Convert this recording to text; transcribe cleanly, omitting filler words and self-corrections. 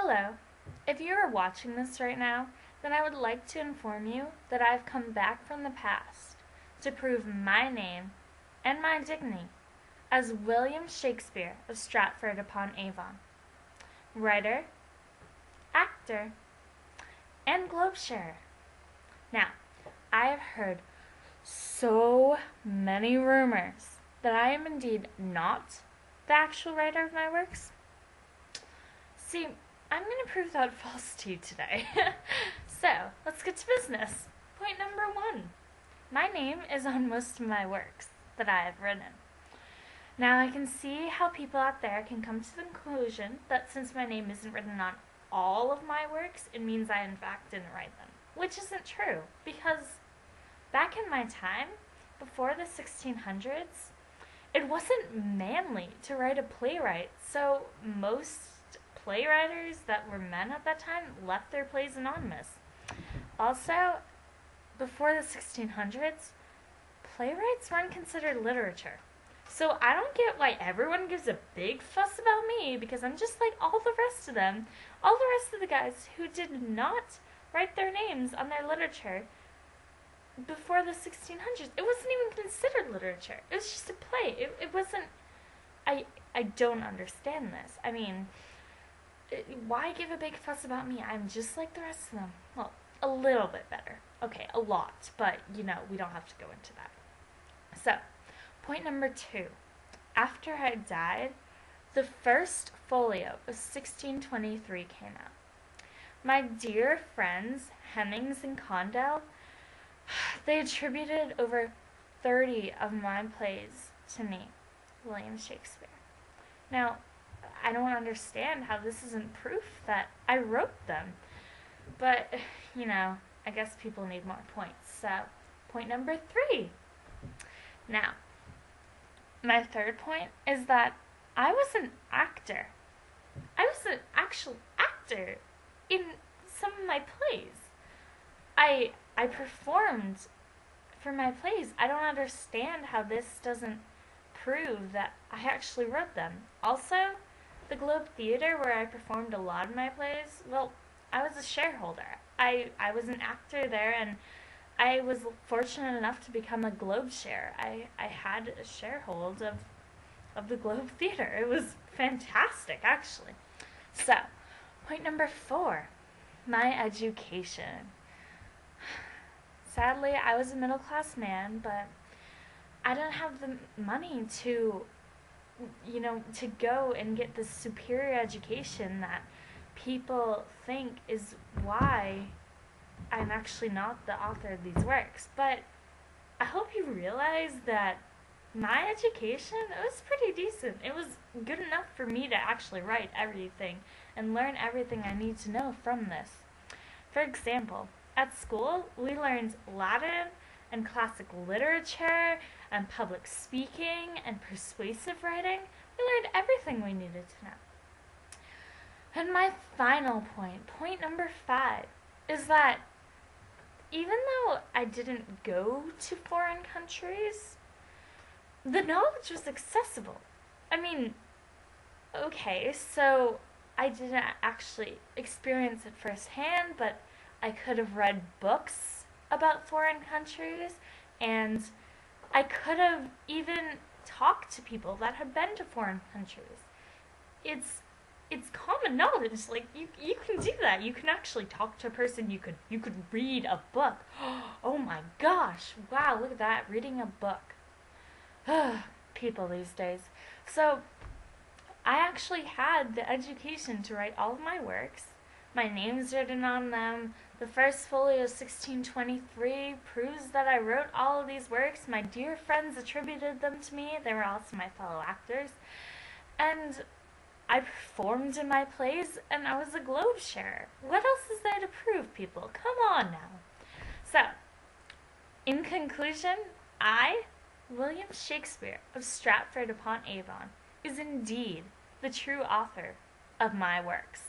Hello. If you are watching this right now, then I would like to inform you that I've come back from the past to prove my name and my dignity as William Shakespeare of Stratford-upon-Avon, writer, actor, and globe-sharer. Now, I have heard so many rumors that I am indeed not the actual writer of my works. See, I'm going to prove that false to you today. So, let's get to business. Point number 1. My name is on most of my works that I have written. Now, I can see how people out there can come to the conclusion that since my name isn't written on all of my works, it means I in fact didn't write them. Which isn't true, because back in my time, before the 1600s, it wasn't manly to write a playwright, so most playwriters that were men at that time left their plays anonymous. Also, before the 1600s, playwrights weren't considered literature. So I don't get why everyone gives a big fuss about me, because I'm just like all the rest of them, all the rest of the guys who did not write their names on their literature before the 1600s. It wasn't even considered literature. It was just a play. It wasn't... I don't understand this. I mean, why give a big fuss about me? I'm just like the rest of them. Well, a little bit better. Okay, a lot, but, we don't have to go into that. So, point number 2. After I died, the first folio of 1623 came out. My dear friends, Hemmings and Condell, they attributed over 30 of my plays to me, William Shakespeare. Now, I don't understand how this isn't proof that I wrote them. But, I guess people need more points. So, point number 3. Now, my third point is that I was an actor. I was an actual actor in some of my plays. I performed for my plays. I don't understand how this doesn't prove that I actually wrote them. Also, the Globe Theater, where I performed a lot of my plays, well, I was a shareholder. I was an actor there, and I was fortunate enough to become a Globe share. I had a sharehold of the Globe Theater. It was fantastic, actually. So, point number 4, my education. Sadly, I was a middle-class man, but I didn't have the money to go and get this superior education that people think is why I'm actually not the author of these works. But I hope you realize that my education, it was pretty decent. It was good enough for me to actually write everything and learn everything I need to know from this. For example, at school, we learned Latin and classic literature and public speaking and persuasive writing. We learned everything we needed to know. And my final point number 5, is that even though I didn't go to foreign countries, the knowledge was accessible. I mean, okay, so I didn't actually experience it firsthand, but I could have read books about foreign countries, and I could have even talked to people that had been to foreign countries. It's common knowledge. Like, you can do that. You can actually talk to a person. You could read a book. Oh my gosh. Wow, look at that. Reading a book. People these days. So, I actually had the education to write all of my works. My name's written on them. The first folio of 1623 proves that I wrote all of these works. My dear friends attributed them to me. They were also my fellow actors. And I performed in my plays, and I was a Globe sharer. What else is there to prove, people? Come on now. So, in conclusion, I, William Shakespeare of Stratford-upon-Avon, is indeed the true author of my works.